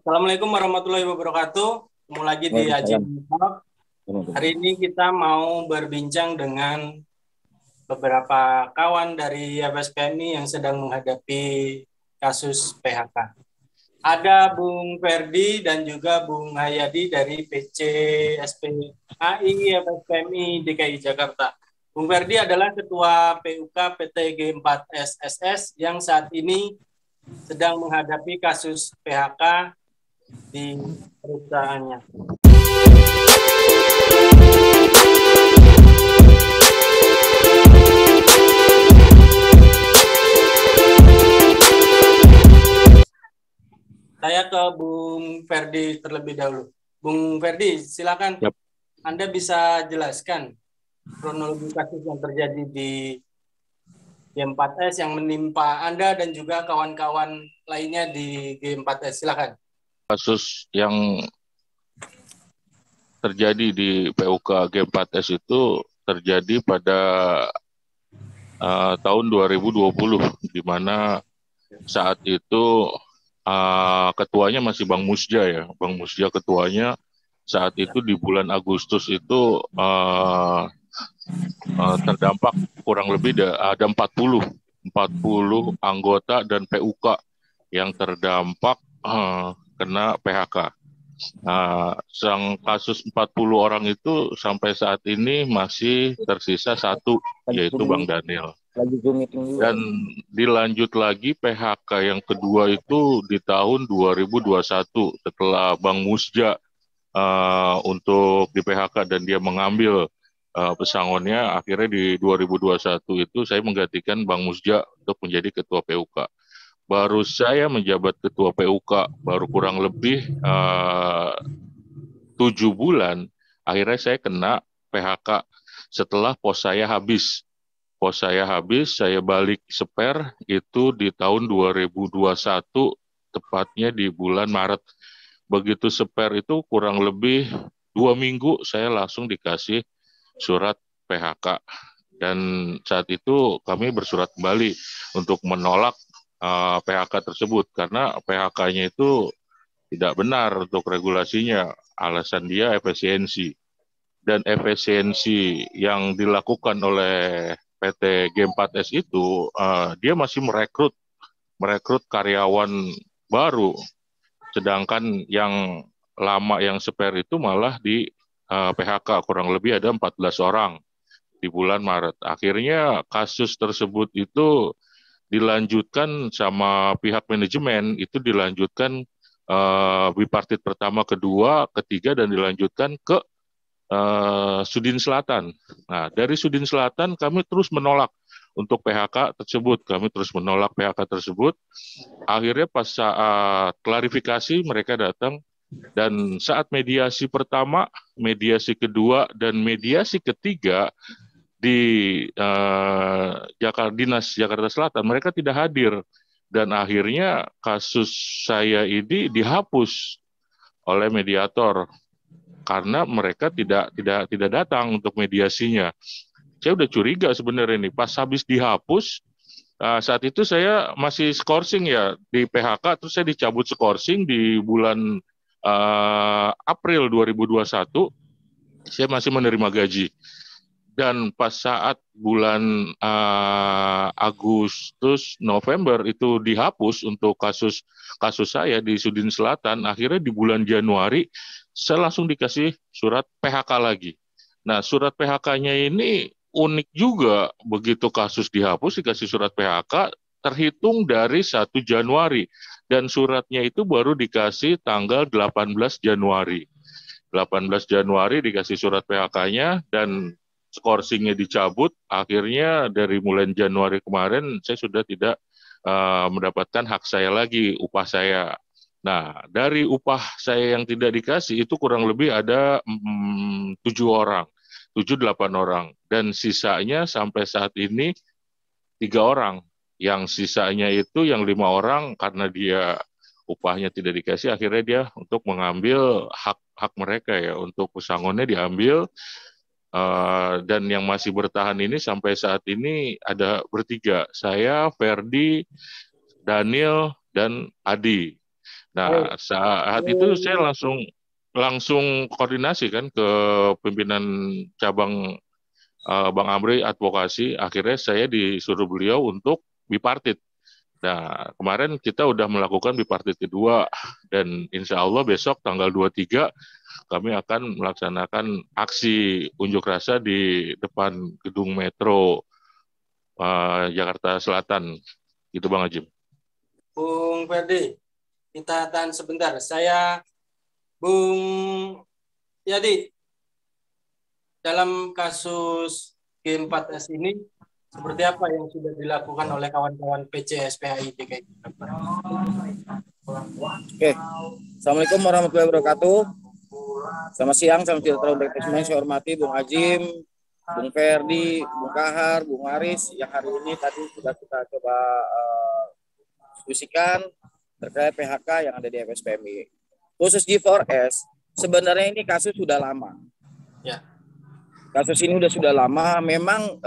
Assalamualaikum warahmatullahi wabarakatuh. Ketemu lagi di Aji Waalaikumsalam. Talk. Hari ini kita mau berbincang dengan beberapa kawan dari FSPMI yang sedang menghadapi kasus PHK. Ada Bung Ferdi dan juga Bung Hayadi dari PC SPAI FSPMI DKI Jakarta. Bung Ferdi adalah Ketua PUK PT G4S SS yang saat ini sedang menghadapi kasus PHK di perusahaannya. Saya ke Bung Ferdi terlebih dahulu. Bung Ferdi, silakan. Yap. Anda bisa jelaskan kronologi kasus yang terjadi di G4S yang menimpa Anda dan juga kawan-kawan lainnya di G4S. Silakan. Kasus yang terjadi di PUK G4S itu terjadi pada tahun 2020, di mana saat itu ketuanya masih Bang Musja ya. Bang Musja ketuanya saat itu di bulan Agustus itu terdampak kurang lebih ada 40 anggota dan PUK yang terdampak kena PHK. Sang kasus 40 orang itu sampai saat ini masih tersisa satu, yaitu Bang Daniel. Dan dilanjut lagi PHK yang kedua itu di tahun 2021 setelah Bang Musja untuk di PHK dan dia mengambil pesangonnya. Akhirnya di 2021 itu saya menggantikan Bang Musja untuk menjadi ketua PUK. Baru saya menjabat ketua PUK baru kurang lebih 7 bulan, akhirnya saya kena PHK setelah pos saya habis. Pos saya habis, saya balik seper itu di tahun 2021, tepatnya di bulan Maret. Begitu seper itu kurang lebih 2 minggu, saya langsung dikasih surat PHK. Dan saat itu kami bersurat kembali untuk menolak PHK tersebut, karena PHK-nya itu tidak benar untuk regulasinya. Alasan dia efisiensi. Dan efisiensi yang dilakukan oleh PT G4S itu, dia masih merekrut karyawan baru. Sedangkan yang lama yang spare itu malah di PHK, kurang lebih ada 14 orang di bulan Maret. Akhirnya kasus tersebut itu dilanjutkan sama pihak manajemen, itu dilanjutkan bipartit pertama, kedua, ketiga, dan dilanjutkan ke Sudin Selatan. Nah, dari Sudin Selatan kami terus menolak untuk PHK tersebut. Kami terus menolak PHK tersebut. Akhirnya pas saat klarifikasi mereka datang, dan saat mediasi pertama, mediasi kedua, dan mediasi ketiga di Dinas Jakarta Selatan, mereka tidak hadir. Dan akhirnya kasus saya ini dihapus oleh mediator karena mereka tidak datang untuk mediasinya. Saya udah curiga sebenarnya nih, pas habis dihapus, saat itu saya masih skorsing ya di PHK, terus saya dicabut skorsing di bulan April 2021, saya masih menerima gaji. Dan pas saat bulan Agustus, November itu dihapus untuk kasus saya di Sudin Selatan, akhirnya di bulan Januari saya langsung dikasih surat PHK lagi. Nah, surat PHK-nya ini unik juga, begitu kasus dihapus dikasih surat PHK terhitung dari 1 Januari. Dan suratnya itu baru dikasih tanggal 18 Januari. 18 Januari dikasih surat PHK-nya dan skorsingnya dicabut. Akhirnya dari mulai Januari kemarin saya sudah tidak mendapatkan hak saya lagi, upah saya. Nah, dari upah saya yang tidak dikasih itu kurang lebih ada 7 orang, 7-8 orang. Dan sisanya sampai saat ini 3 orang. Yang sisanya itu yang 5 orang karena dia upahnya tidak dikasih, akhirnya dia untuk mengambil hak mereka ya, untuk pesangonnya diambil. Dan yang masih bertahan ini sampai saat ini ada bertiga, saya, Ferdi, Daniel, dan Adi. Nah, saat itu saya langsung koordinasi kan ke pimpinan cabang Bang Amri advokasi. Akhirnya saya disuruh beliau untuk bipartit. Nah, kemarin kita udah melakukan bipartit kedua dan insya Allah besok tanggal 23 kami akan melaksanakan aksi unjuk rasa di depan gedung Metro Jakarta Selatan. Itu Bang Ajim. Bung Ferdi, kita tahan sebentar. Saya Bung Yadi, dalam kasus G4S ini seperti apa yang sudah dilakukan oleh kawan-kawan PCSPHI DKI Jakarta? Oke, Assalamualaikum warahmatullahi wabarakatuh. Selamat siang, salam sejahtera untuk kita semua. Saya hormati Bung Ajim, Bung Ferdi, Bung Kahar, Bung Aris yang hari ini tadi sudah kita coba diskusikan terkait PHK yang ada di FSPMI. Khusus G4S, sebenarnya ini kasus sudah lama. Ya. Kasus ini sudah lama. Memang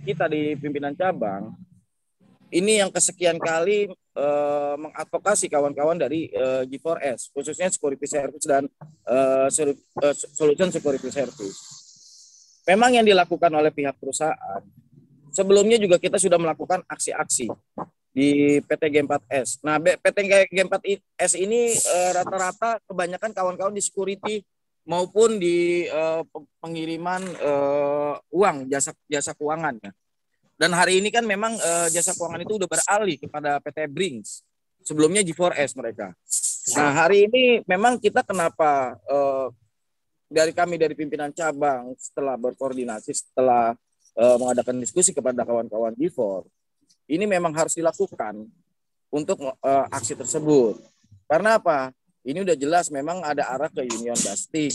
kita di pimpinan cabang ini yang kesekian kali mengadvokasi kawan-kawan dari G4S, khususnya security service dan solution security service. Memang yang dilakukan oleh pihak perusahaan, sebelumnya juga kita sudah melakukan aksi-aksi di PT G4S. Nah, PT G4S ini rata-rata kebanyakan kawan-kawan di security maupun di pengiriman uang, jasa keuangan ya. Dan hari ini kan memang jasa keuangan itu udah beralih kepada PT Brinks. Sebelumnya G4S mereka. Nah, hari ini memang kita kenapa dari pimpinan cabang setelah berkoordinasi, setelah mengadakan diskusi kepada kawan-kawan G4, ini memang harus dilakukan untuk aksi tersebut. Karena apa? Ini udah jelas memang ada arah ke union busting.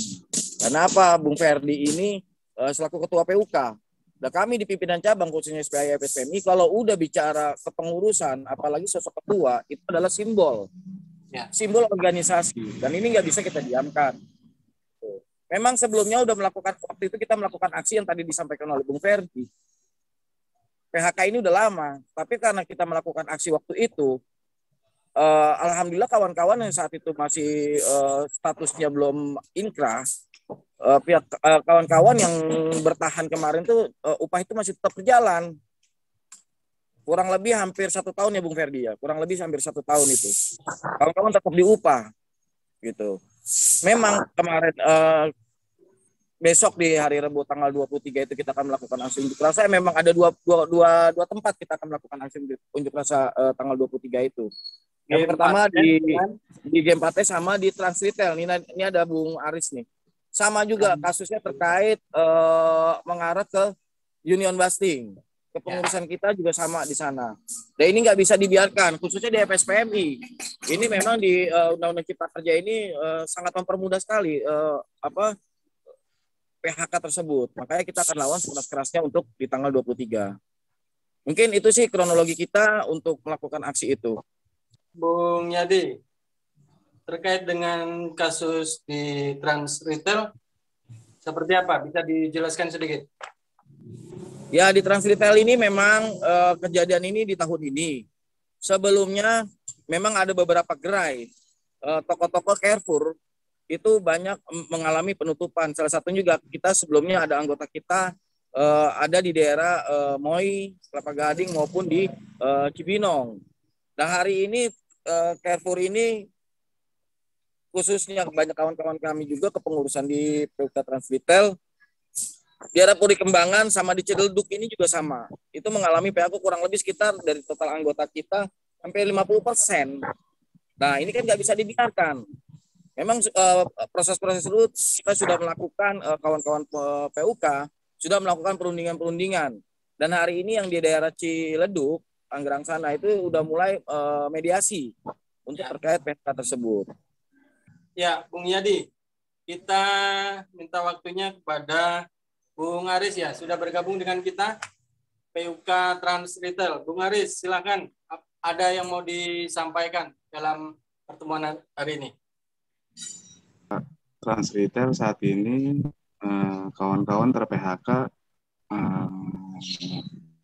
Karena apa? Bung Ferdi ini selaku ketua PUK. Nah, kami di pimpinan cabang khususnya SPHI FSPMI kalau udah bicara kepengurusan, apalagi sosok ketua, itu adalah simbol. Ya. Simbol organisasi. Dan ini nggak bisa kita diamkan. Memang sebelumnya waktu itu kita melakukan aksi yang tadi disampaikan oleh Bung Ferdi. PHK ini udah lama, tapi karena kita melakukan aksi waktu itu, alhamdulillah kawan-kawan yang saat itu masih statusnya belum inkrah, pihak kawan-kawan yang bertahan kemarin tuh upah itu masih tetap berjalan. Kurang lebih hampir 1 tahun ya Bung Ferdi ya, kurang lebih hampir 1 tahun itu. Kawan-kawan tetap diupah gitu. Memang kemarin besok di hari Rabu tanggal 23 itu kita akan melakukan aksi unjuk rasa. Memang ada dua tempat kita akan melakukan aksi unjuk rasa tanggal 23 itu. Yang pertama di G4S sama di Trans Retail. Ini ada Bung Aris nih. Sama juga kasusnya terkait mengarah ke union busting. Kepengurusan kita juga sama di sana. Dan ini nggak bisa dibiarkan, khususnya di FSPMI. Ini memang di Undang-Undang Cipta Kerja ini sangat mempermudah sekali PHK tersebut. Makanya kita akan lawan sekeras-kerasnya untuk di tanggal 23. Mungkin itu sih kronologi kita untuk melakukan aksi itu. Bung Yadi, terkait dengan kasus di Trans Retail, seperti apa? Bisa dijelaskan sedikit? Ya, di Trans Retail ini memang kejadian ini di tahun ini. Sebelumnya memang ada beberapa gerai toko-toko Carrefour itu banyak mengalami penutupan. Salah satunya juga kita sebelumnya ada anggota kita ada di daerah Moi, Kelapa Gading maupun di Cibinong. Nah, hari ini Carrefour ini khususnya banyak kawan-kawan kami juga kepengurusan di PUK Trans Retail di daerah Puri Kembangan sama di Ciledug ini juga sama. Itu mengalami PHK kurang lebih sekitar dari total anggota kita sampai 50%. Nah, ini kan nggak bisa dibiarkan. Memang proses-proses itu kita sudah melakukan, kawan-kawan PUK sudah melakukan perundingan-perundingan. Dan hari ini yang di daerah Ciledug, Tangerang sana itu udah mulai mediasi untuk terkait PHK tersebut. Ya, Bung Yadi, kita minta waktunya kepada Bung Aris ya, sudah bergabung dengan kita, PUK Trans Retail. Bung Aris, silakan. Ada yang mau disampaikan dalam pertemuan hari ini? Trans Retail saat ini kawan-kawan ter-PHK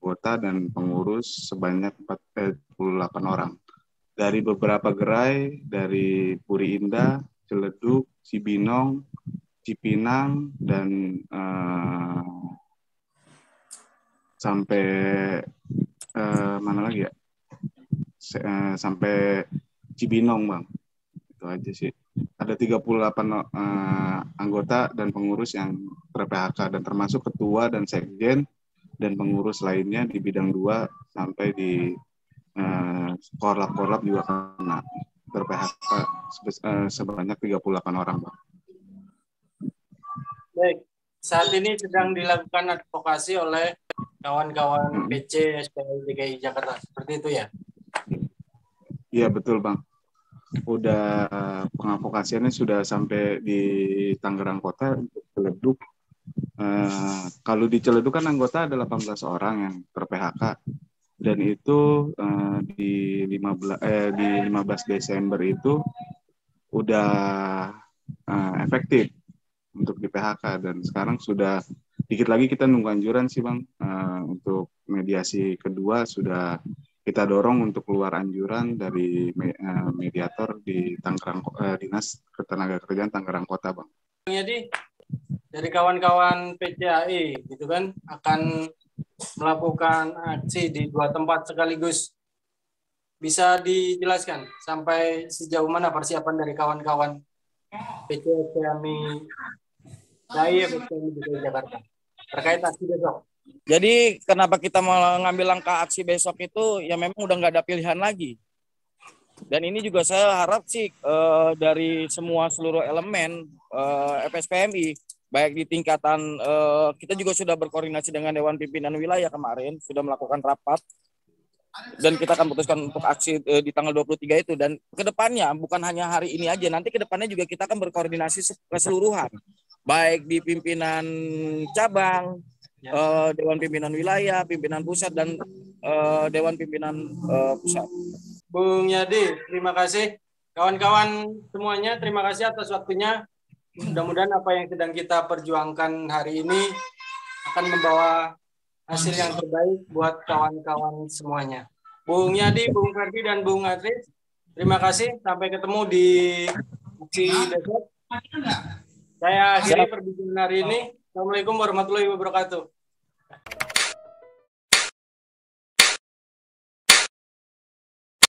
anggota dan pengurus sebanyak 48 orang. dari beberapa gerai, dari Puri Indah, Ciledug, Cibinong, Cipinang, dan sampai mana lagi ya? Sampai Cibinong, Bang. Itu aja sih. Ada 38 anggota dan pengurus yang ter-PHK, dan termasuk ketua dan sekjen dan pengurus lainnya di bidang 2 sampai di korlap-korlap juga kena ter-PHK sebanyak 38 orang, Bang. Baik, saat ini sedang dilakukan advokasi oleh kawan-kawan PC SPLI DKI Jakarta. Seperti itu ya? Iya, betul, Bang. Udah pengadvokasiannya sudah sampai di Tangerang Kota, Ciledug. Kalau di Ciledug kan anggota ada 18 orang yang ter-PHK. Dan itu di 15 Desember itu udah efektif untuk di PHK, dan sekarang sudah dikit lagi kita nunggu anjuran sih, Bang. Untuk mediasi kedua sudah kita dorong untuk keluar anjuran dari mediator di Tangerang, Dinas Ketenagakerjaan Tangerang Kota, Bang. Jadi dari kawan-kawan PCAI gitu kan akan melakukan aksi di 2 tempat sekaligus. Bisa dijelaskan sampai sejauh mana persiapan dari kawan-kawan PCAI DKI Jakarta terkait aksi besok? Jadi kenapa kita mengambil langkah aksi besok itu ya memang udah nggak ada pilihan lagi. Dan ini juga saya harap sih dari seluruh elemen FSPMI, baik di tingkatan kita juga sudah berkoordinasi dengan Dewan Pimpinan Wilayah kemarin, sudah melakukan rapat, dan kita akan putuskan untuk aksi di tanggal 23 itu. Dan kedepannya bukan hanya hari ini aja, nanti kedepannya juga kita akan berkoordinasi keseluruhan, baik di pimpinan cabang, Dewan Pimpinan Wilayah, pimpinan pusat, dan Dewan Pimpinan pusat. Bung Yadi, terima kasih. Kawan-kawan semuanya, terima kasih atas waktunya. Mudah-mudahan apa yang sedang kita perjuangkan hari ini akan membawa hasil yang terbaik buat kawan-kawan semuanya. Bung Yadi, Bung Ferdi, dan Bung Atris, terima kasih. Sampai ketemu di aksi besok. Saya akhiri perbincangan hari ini. Assalamualaikum warahmatullahi wabarakatuh.